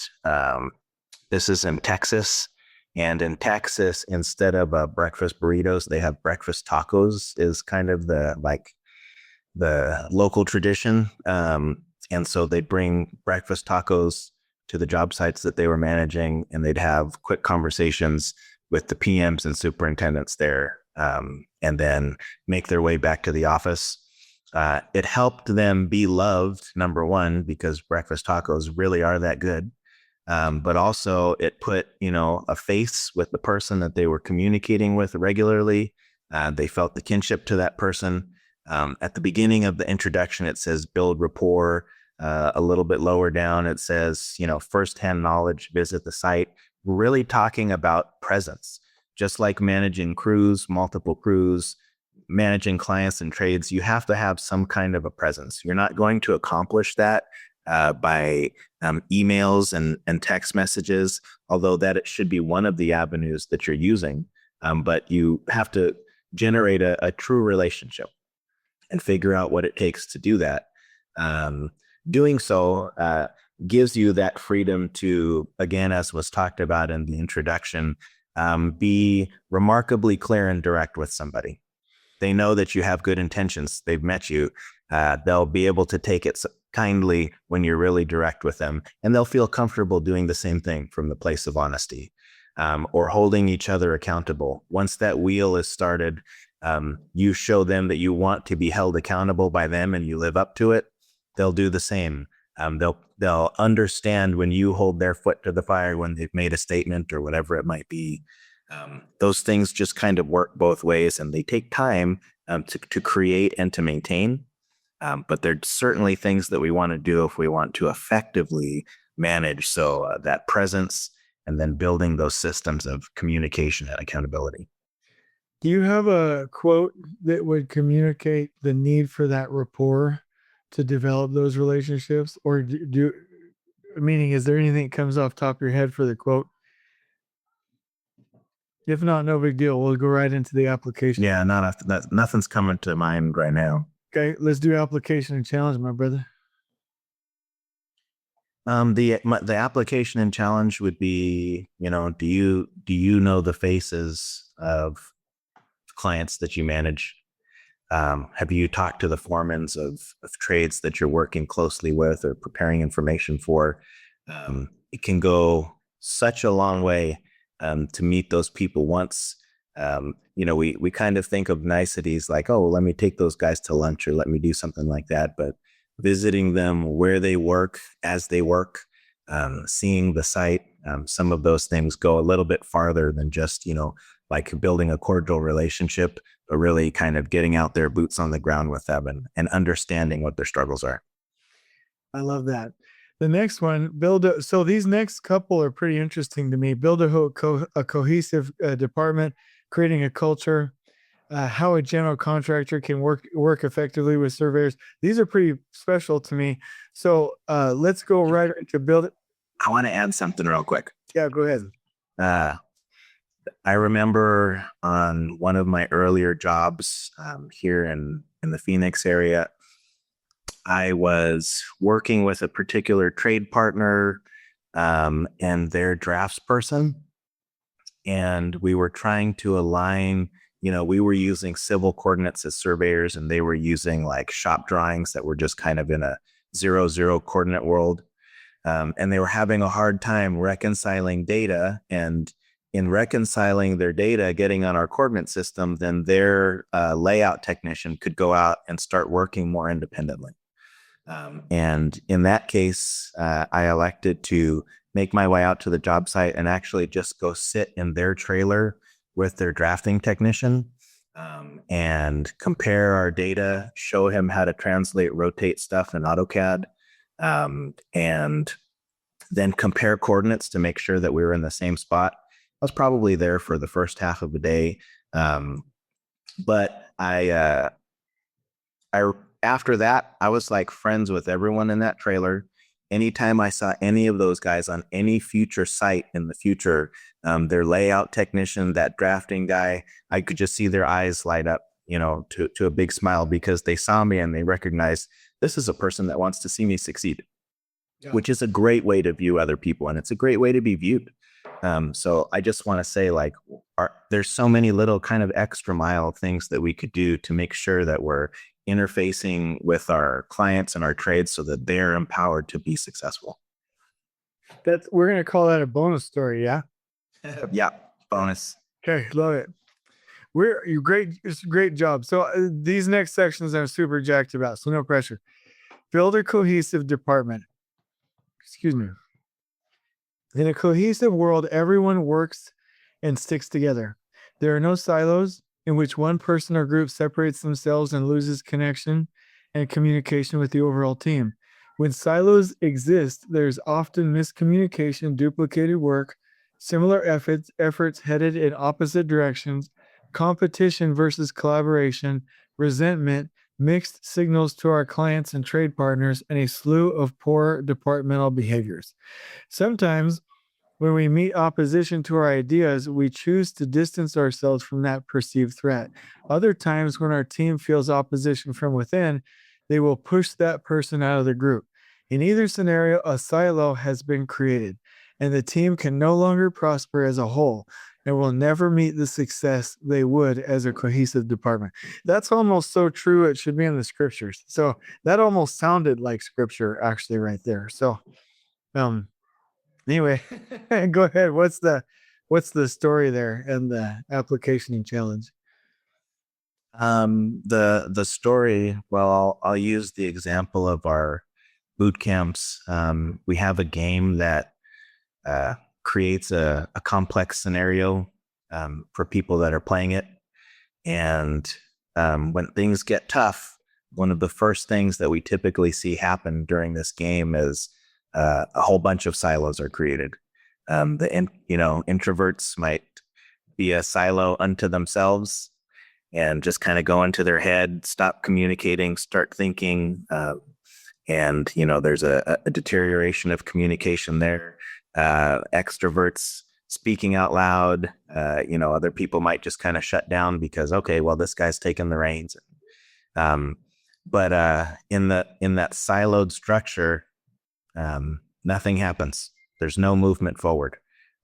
this is in Texas. And in Texas, instead of breakfast burritos, they have breakfast tacos is kind of the local tradition. And so they'd bring breakfast tacos to the job sites that they were managing, and they'd have quick conversations with the PMs and superintendents there, and then make their way back to the office. It helped them be loved, number one, because breakfast tacos really are that good. But also it put, a face with the person that they were communicating with regularly. They felt the kinship to that person. At the beginning of the introduction, it says build rapport. A little bit lower down, it says, firsthand knowledge, visit the site. We're really talking about presence, just like managing crews, multiple crews, managing clients and trades. You have to have some kind of a presence. You're not going to accomplish that by emails and text messages, although that it should be one of the avenues that you're using. But you have to generate a true relationship and figure out what it takes to do that. Doing so gives you that freedom to, again, as was talked about in the introduction, be remarkably clear and direct with somebody. They know that you have good intentions. They've met you. They'll be able to take it kindly when you're really direct with them, and they'll feel comfortable doing the same thing from the place of honesty, or holding each other accountable. Once that wheel is started, you show them that you want to be held accountable by them and you live up to it. They'll do the same. They'll understand when you hold their foot to the fire when they've made a statement or whatever it might be. Those things just kind of work both ways, and they take time to create and to maintain. But they're certainly things that we want to do if we want to effectively manage. So that presence and then building those systems of communication and accountability. Do you have a quote that would communicate the need for that rapport to develop those relationships? Or meaning, is there anything that comes off the top of your head for the quote? If not, no big deal. We'll go right into the application. Yeah, nothing's coming to mind right now. Okay, let's do application and challenge, my brother. The application and challenge would be, do you know the faces of clients that you manage? Have you talked to the foremans of trades that you're working closely with or preparing information for? It can go such a long way to meet those people once. We kind of think of niceties like, oh, let me take those guys to lunch or let me do something like that. But visiting them where they work, as they work, seeing the site, some of those things go a little bit farther than just, like building a cordial relationship, but really kind of getting out there, boots on the ground with them and understanding what their struggles are. I love that. The next one, so these next couple are pretty interesting to me. Build a cohesive department, creating a culture, how a general contractor can work effectively with surveyors. These are pretty special to me. So let's go right into build it. I want to add something real quick. Yeah, go ahead. I remember on one of my earlier jobs here in the Phoenix area, I was working with a particular trade partner and their drafts person. And we were trying to align, we were using civil coordinates as surveyors and they were using like shop drawings that were just kind of in a 0-0 coordinate world. And they were having a hard time reconciling data, and in reconciling their data, getting on our coordinate system, then their layout technician could go out and start working more independently. And in that case, I elected to make my way out to the job site and actually just go sit in their trailer with their drafting technician and compare our data, show him how to translate, rotate stuff in AutoCAD, and then compare coordinates to make sure that we were in the same spot. I was probably there for the first half of the day. But I after that, I was like friends with everyone in that trailer. Anytime I saw any of those guys on any future site in the future, their layout technician, that drafting guy, I could just see their eyes light up, to a big smile because they saw me and they recognized this is a person that wants to see me succeed, which is a great way to view other people. And it's a great way to be viewed. So I just want to say, like, there's so many little kind of extra mile things that we could do to make sure that we're interfacing with our clients and our trades so that they're empowered to be successful. We're going to call that a bonus story. Yeah. Yeah. Bonus. Okay. Love it. It's a great job. So these next sections I'm super jacked about. So no pressure. Build a cohesive department. Excuse me. In a cohesive world, everyone works and sticks together. There are no silos in which one person or group separates themselves and loses connection and communication with the overall team. When silos exist, there's often miscommunication, duplicated work, similar efforts headed in opposite directions, competition versus collaboration, resentment, mixed signals to our clients and trade partners, and a slew of poor departmental behaviors. Sometimes, when we meet opposition to our ideas, we choose to distance ourselves from that perceived threat. Other times, when our team feels opposition from within, they will push that person out of the group. In either scenario, a silo has been created, and the team can no longer prosper as a whole and will never meet the success they would as a cohesive department. That's almost so true, it should be in the scriptures. So that almost sounded like scripture, actually, right there. So, anyway, go ahead. What's the story there and the application and challenge? The story, well, I'll use the example of our boot camps. We have a game that creates a complex scenario for people that are playing it. And when things get tough, one of the first things that we typically see happen during this game is a whole bunch of silos are created. Introverts might be a silo unto themselves and just kind of go into their head, stop communicating, start thinking. There's a deterioration of communication there. Extroverts speaking out loud, other people might just kind of shut down because, okay, well, this guy's taking the reins. But in that siloed structure, nothing happens. There's no movement forward,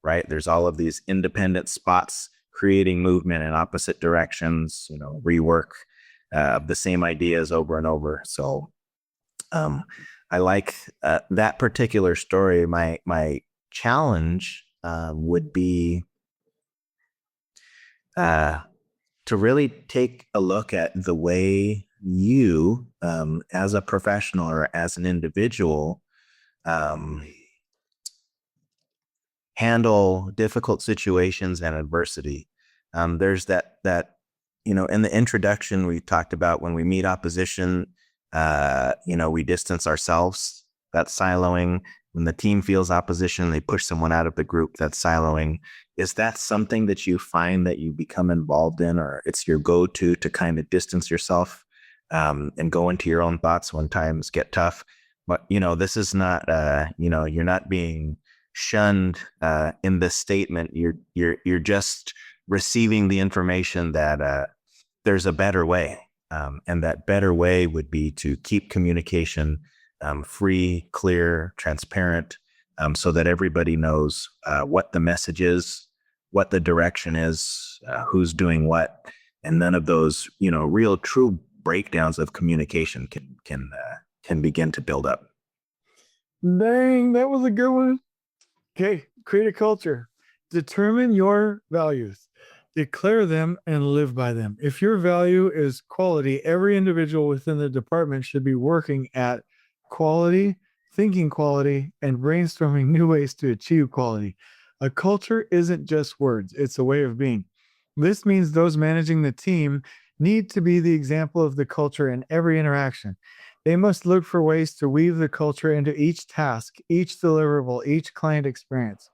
right? There's all of these independent spots creating movement in opposite directions, rework of the same ideas over and over. So I like that particular story. My challenge would be to really take a look at the way you, as a professional or as an individual, handle difficult situations and adversity. There's that in the introduction we talked about when we meet opposition, we distance ourselves. That's siloing. When the team feels opposition, they push someone out of the group. That's siloing. Is that something that you find that you become involved in, or it's your go-to to kind of distance yourself and go into your own thoughts when times get tough? But, this is not, you're not being shunned in this statement. You're just receiving the information that there's a better way. And that better way would be to keep communication free, clear, transparent, so that everybody knows what the message is, what the direction is, who's doing what, and none of those, real true breakdowns of communication can begin to build up. Dang, that was a good one. Okay, create a culture. Determine your values. Declare them and live by them. If your value is quality, every individual within the department should be working at quality, thinking quality, and brainstorming new ways to achieve quality. A culture isn't just words, it's a way of being. This means those managing the team need to be the example of the culture in every interaction. They must look for ways to weave the culture into each task, each deliverable, each client experience.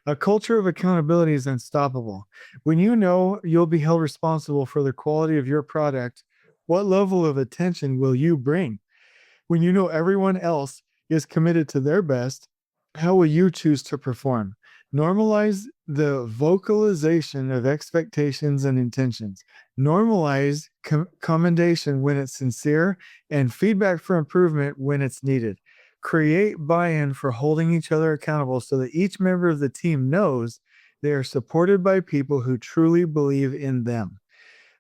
A culture of accountability is unstoppable. When you know you'll be held responsible for the quality of your product, what level of attention will you bring? When you know everyone else is committed to their best, how will you choose to perform? Normalize the vocalization of expectations and intentions. Normalize commendation when it's sincere and feedback for improvement when it's needed. Create buy-in for holding each other accountable so that each member of the team knows they are supported by people who truly believe in them.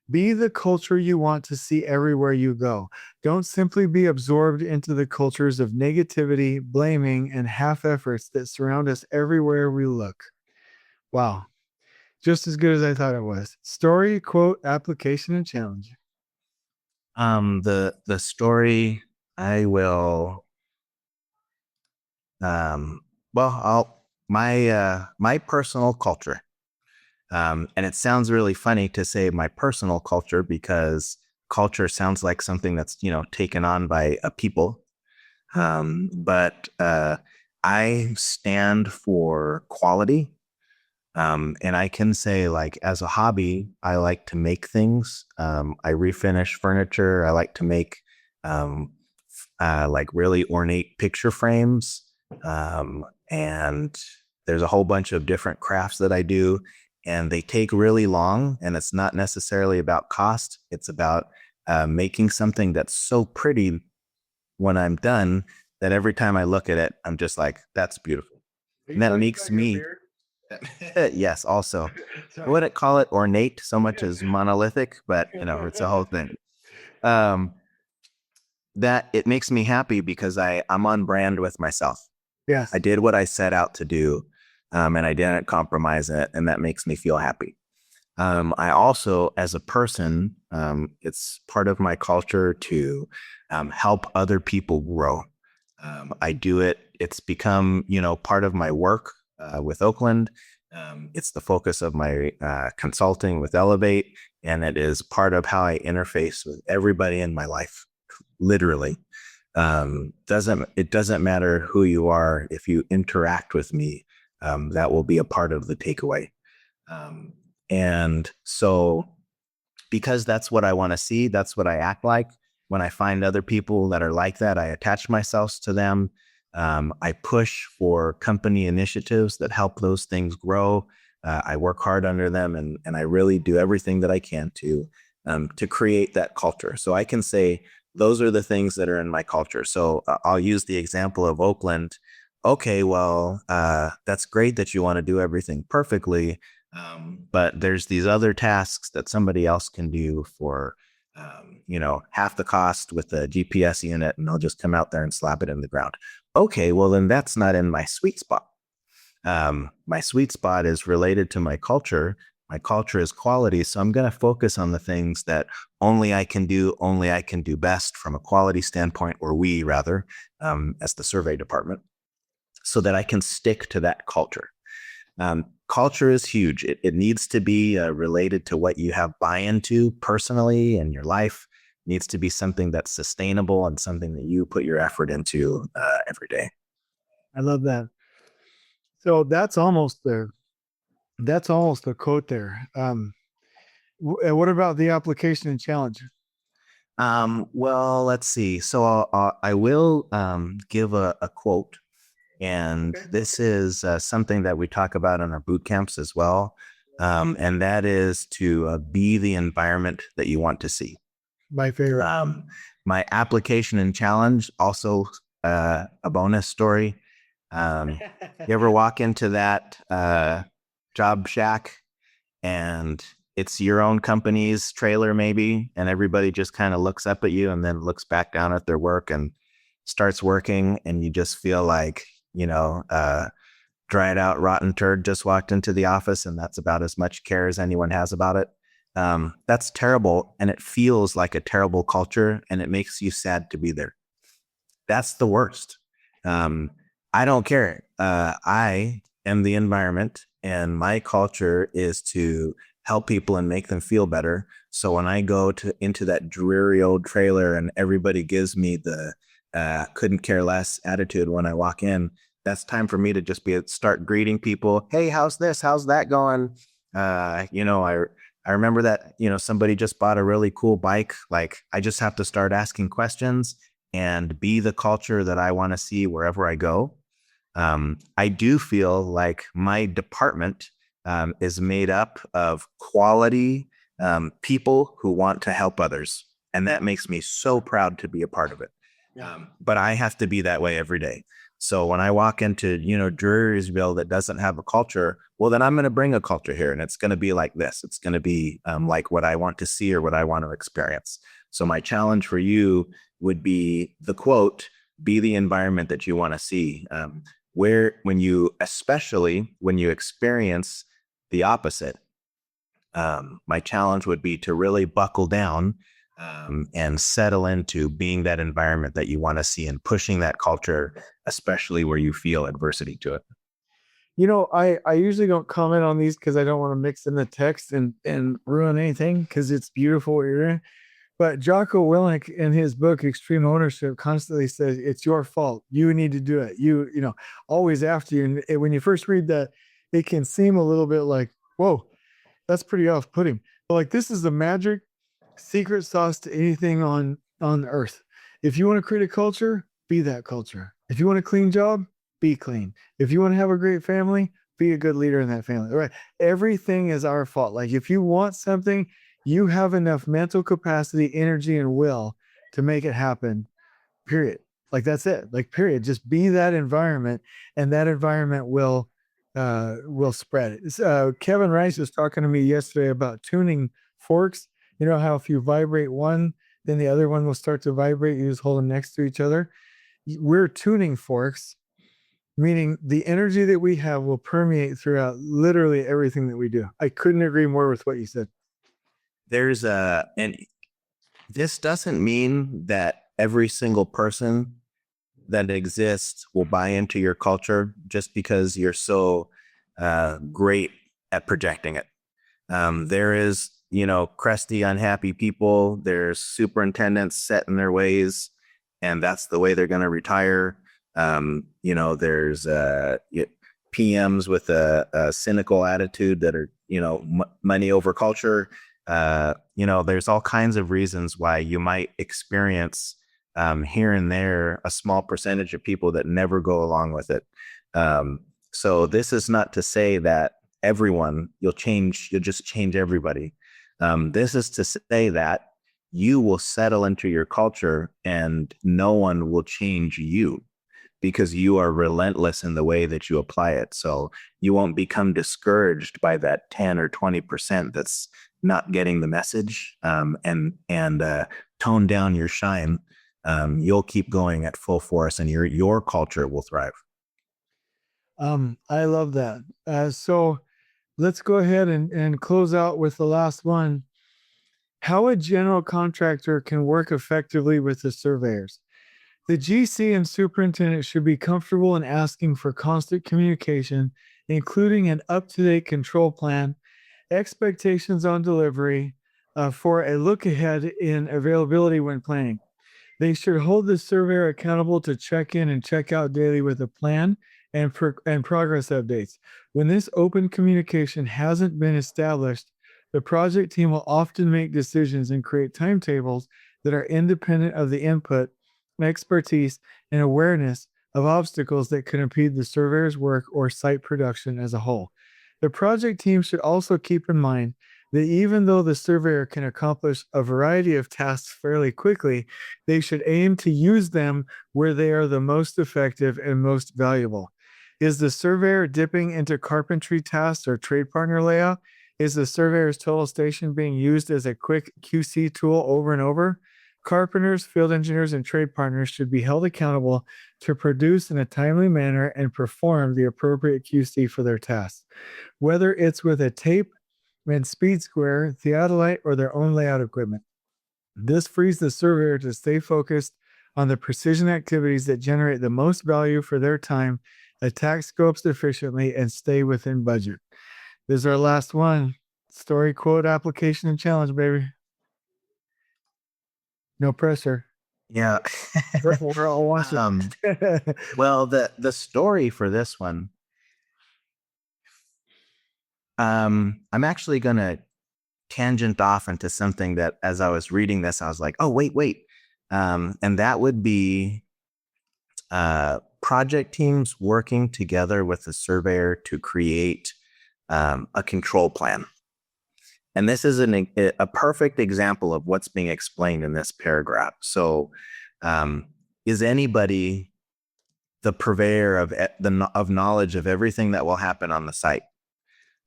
Be the culture you want to see everywhere you go. Don't simply be absorbed into the cultures of negativity, blaming, and half efforts that surround us everywhere we look. Wow. Just as good as I thought it was. Story, quote, application, and challenge. The story I will, my personal culture. And it sounds really funny to say my personal culture because culture sounds like something that's, taken on by a people. But I stand for quality. And I can say, like, as a hobby, I like to make things. I refinish furniture. I like to make like really ornate picture frames. And there's a whole bunch of different crafts that I do. And they take really long, and it's not necessarily about cost. It's about making something that's so pretty when I'm done that every time I look at it, I'm just like, that's beautiful. And that makes me, yes, also, I wouldn't call it ornate so much as monolithic, but it's a whole thing. That it makes me happy because I'm on brand with myself. Yes. I did what I set out to do. And I didn't compromise it, and that makes me feel happy. I also, as a person, it's part of my culture to help other people grow. I do it. It's become, part of my work with Oakland. It's the focus of my consulting with Elevate, and it is part of how I interface with everybody in my life, literally. It doesn't matter who you are. If you interact with me, that will be a part of the takeaway. And so, because that's what I want to see, that's what I act like. When I find other people that are like that, I attach myself to them. I push for company initiatives that help those things grow. I work hard under them, and I really do everything that I can to create that culture. So I can say those are the things that are in my culture. So I'll use the example of Oakland. Okay, well, that's great that you want to do everything perfectly, but there's these other tasks that somebody else can do for half the cost with a GPS unit, and they'll just come out there and slap it in the ground. Okay, well, then that's not in my sweet spot. My sweet spot is related to my culture. My culture is quality. So I'm going to focus on the things that only I can do best from a quality standpoint, or we rather, as the survey department, so that I can stick to that culture. Culture is huge. It needs to be related to what you have buy-in to personally in your life. It needs to be something that's sustainable and something that you put your effort into every day. I love that. So that's almost the quote there. What about the application and challenge? Well, let's see. So I will give a quote. And this is something that we talk about in our boot camps as well. And that is to be the environment that you want to see. My favorite. My application and challenge, also a bonus story. You ever walk into that job shack and it's your own company's trailer maybe, and everybody just kind of looks up at you and then looks back down at their work and starts working, and you just feel like, dried out rotten turd just walked into the office, and that's about as much care as anyone has about it. That's terrible, and it feels like a terrible culture, and it makes you sad to be there. That's the worst. I don't care. I am the environment, and my culture is to help people and make them feel better. So when I go into that dreary old trailer and everybody gives me the couldn't care less attitude when I walk in, that's time for me to just start greeting people. Hey, how's this? How's that going? I remember that, somebody just bought a really cool bike. Like, I just have to start asking questions and be the culture that I want to see wherever I go. I do feel like my department is made up of quality people who want to help others. And that makes me so proud to be a part of it. But I have to be that way every day. So when I walk into, Drearysville that doesn't have a culture, well, then I'm going to bring a culture here, and it's going to be like this. It's going to be like what I want to see or what I want to experience. So my challenge for you would be the quote, be the environment that you want to see. Especially when you experience the opposite, my challenge would be to really buckle down and settle into being that environment that you want to see and pushing that culture, especially where you feel adversity to it. I usually don't comment on these because I don't want to mix in the text and ruin anything, because it's beautiful what you're doing. But Jocko Willink in his book, Extreme Ownership, constantly says, it's your fault. You need to do it. Always after you. And when you first read that, it can seem a little bit like, whoa, that's pretty off-putting. But like, this is the magic secret sauce to anything on earth. If you want to create a culture, be that culture. If you want a clean job, be clean. If you want to have a great family, be a good leader in that family. Right? Everything is our fault. Like, if you want something, you have enough mental capacity, energy, and will to make it happen, period. Like, that's it. Like, period. Just be that environment, and that environment will spread it. Kevin Rice was talking to me yesterday about tuning forks. You know how if you vibrate one, then the other one will start to vibrate. You just hold them next to each other. We're tuning forks, meaning the energy that we have will permeate throughout literally everything that we do. I couldn't agree more with what you said. And this doesn't mean that every single person that exists will buy into your culture just because you're so great at projecting it. There is, crusty, unhappy people. There's superintendents set in their ways, and that's the way they're going to retire. There's PMs with a cynical attitude that are, money over culture. There's all kinds of reasons why you might experience here and there a small percentage of people that never go along with it. So this is not to say that you'll just change everybody. This is to say that you will settle into your culture and no one will change you, because you are relentless in the way that you apply it. So you won't become discouraged by that 10 or 20% that's not getting the message, and tone down your shine. You'll keep going at full force, and your culture will thrive. I love that. So let's go ahead and close out with the last one. How a general contractor can work effectively with the surveyors. The GC and superintendent should be comfortable in asking for constant communication, including an up-to-date control plan, expectations on delivery, for a look ahead in availability when planning. They should hold the surveyor accountable to check in and check out daily with a plan and progress updates. When this open communication hasn't been established, the project team will often make decisions and create timetables that are independent of the input, expertise, and awareness of obstacles that could impede the surveyor's work or site production as a whole. The project team should also keep in mind that even though the surveyor can accomplish a variety of tasks fairly quickly, they should aim to use them where they are the most effective and most valuable. Is the surveyor dipping into carpentry tasks or trade partner layout? Is the surveyor's total station being used as a quick QC tool over and over? Carpenters, field engineers, and trade partners should be held accountable to produce in a timely manner and perform the appropriate QC for their tasks. Whether it's with a tape and speed square, theodolite, or their own layout equipment. This frees the surveyor to stay focused on the precision activities that generate the most value for their time, attack scopes efficiently, and stay within budget. This is our last one. Story, quote, application, and challenge, baby. No pressure. Yeah. We're all watching. Well, the story for this one, I'm actually going to tangent off into something that as I was reading this, I was like, oh, wait. And that would be project teams working together with the surveyor to create a control plan. And this is a perfect example of what's being explained in this paragraph. So is anybody the purveyor of knowledge of everything that will happen on the site?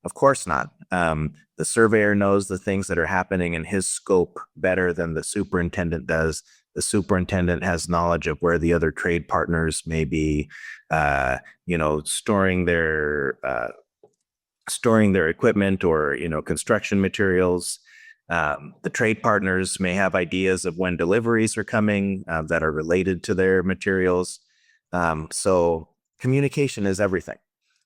Of course not. The surveyor knows the things that are happening in his scope better than the superintendent does. The superintendent has knowledge of where the other trade partners may be, storing their equipment or, construction materials. The trade partners may have ideas of when deliveries are coming that are related to their materials. So communication is everything.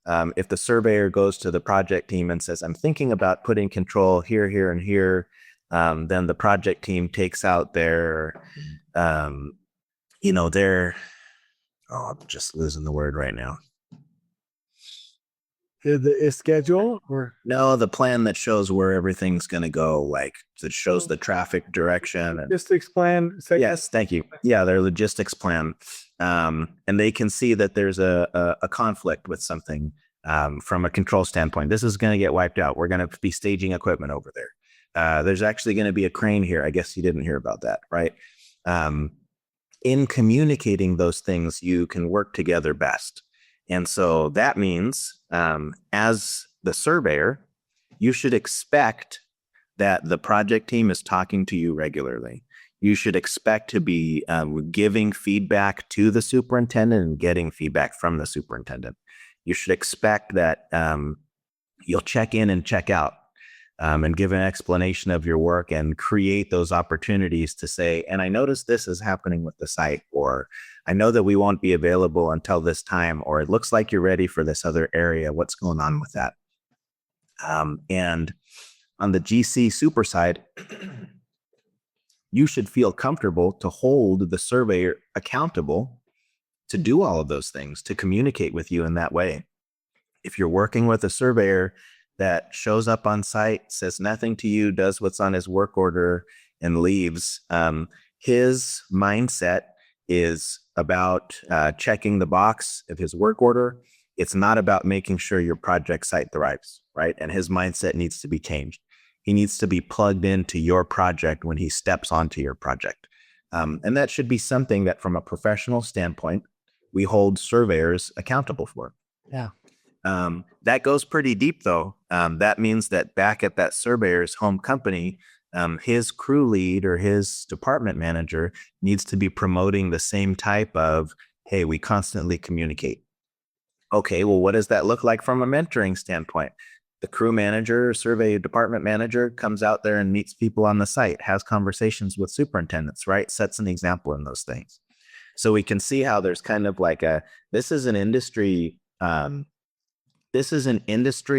If the surveyor goes to the project team and says, I'm thinking about putting control here, here, and here, then the project team takes out their, I'm just losing the word right now. The schedule or no, the plan that shows where everything's going to go, like that shows the traffic direction. And, logistics plan. Yes, thank you. Yeah, their logistics plan. And they can see that there's a conflict with something from a control standpoint. This is going to get wiped out. We're going to be staging equipment over there. There's actually going to be a crane here. I guess you didn't hear about that, right? In communicating those things, you can work together best. And so that means, as the surveyor, you should expect that the project team is talking to you regularly. You should expect to be giving feedback to the superintendent and getting feedback from the superintendent. You should expect that you'll check in and check out and give an explanation of your work and create those opportunities to say, and I noticed this is happening with the site, or I know that we won't be available until this time, or it looks like you're ready for this other area. What's going on with that? And on the GC super side, you should feel comfortable to hold the surveyor accountable to do all of those things, to communicate with you in that way. If you're working with a surveyor that shows up on site, says nothing to you, does what's on his work order, and leaves, his mindset is about checking the box of his work order. It's not about making sure your project site thrives, right? And his mindset needs to be changed. He needs to be plugged into your project when he steps onto your project. And that should be something that, from a professional standpoint, we hold surveyors accountable for. Yeah. That goes pretty deep, though. That means that back at that surveyor's home company, his crew lead or his department manager needs to be promoting the same type of, hey, we constantly communicate. Okay, well, what does that look like from a mentoring standpoint? The crew manager, survey department manager comes out there and meets people on the site, has conversations with superintendents, right? Sets an example in those things. So we can see how there's kind of like this is an industry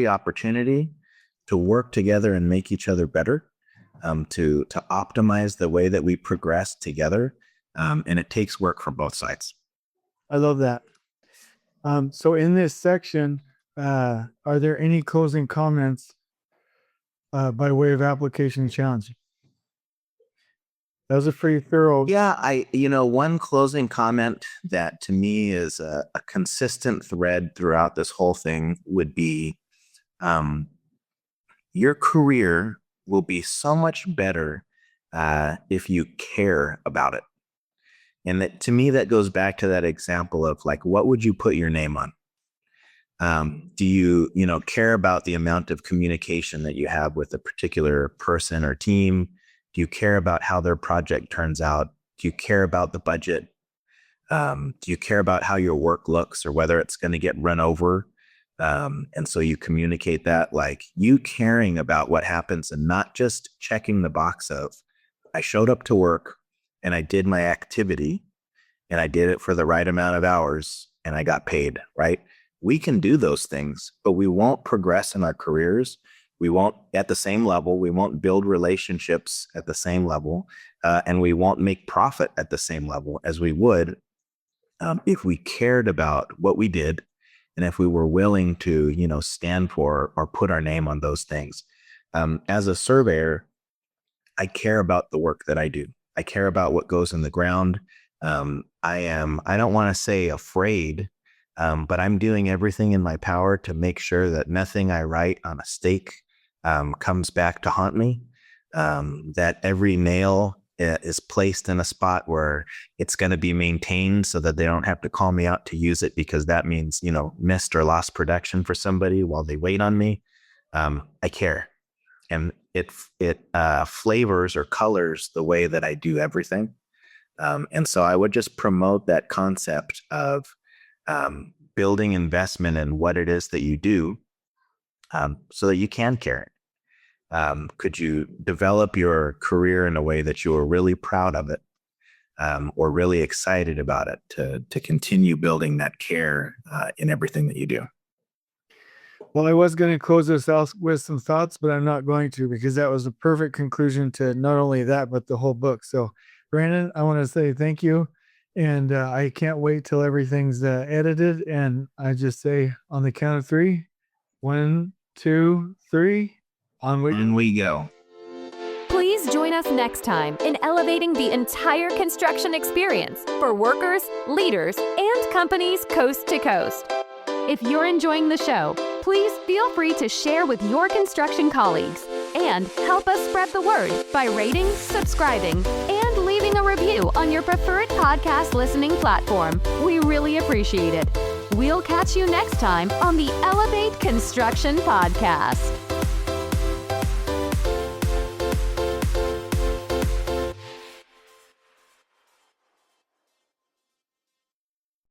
opportunity to work together and make each other better, to optimize the way that we progress together. And it takes work from both sides. I love that. So in this section, are there any closing comments by way of application challenge? That was a pretty thorough. Yeah, one closing comment that to me is a consistent thread throughout this whole thing would be, your career will be so much better if you care about it. And that, to me, that goes back to that example of like, what would you put your name on? Do you care about the amount of communication that you have with a particular person or team? Do you care about how their project turns out? Do you care about the budget? Do you care about how your work looks or whether it's going to get run over? And so you communicate that, like, you caring about what happens and not just checking the box of, I showed up to work and I did my activity and I did it for the right amount of hours and I got paid, right? We can do those things, but we won't progress in our careers. We won't at the same level. We won't build relationships at the same level. And we won't make profit at the same level as we would if we cared about what we did and if we were willing to, stand for or put our name on those things. As a surveyor, I care about the work that I do. I care about what goes in the ground. I don't want to say afraid, but I'm doing everything in my power to make sure that nothing I write on a stake comes back to haunt me, that every nail is placed in a spot where it's going to be maintained so that they don't have to call me out to use it because that means, missed or lost production for somebody while they wait on me. I care. And it flavors or colors the way that I do everything. And so I would just promote that concept of building investment in what it is that you do so that you can care. Could you develop your career in a way that you are really proud of it or really excited about it to continue building that care in everything that you do? Well, I was going to close this out with some thoughts, but I'm not going to because that was a perfect conclusion to not only that, but the whole book. So, Brandon, I want to say thank you. And I can't wait till everything's edited. And I just say on the count of 3, 1, 2, 3, on we go. Please join us next time in elevating the entire construction experience for workers, leaders, and companies coast to coast. If you're enjoying the show, please feel free to share with your construction colleagues and help us spread the word by rating, subscribing, and leaving a review on your preferred podcast listening platform. We really appreciate it. We'll catch you next time on the Elevate Construction Podcast.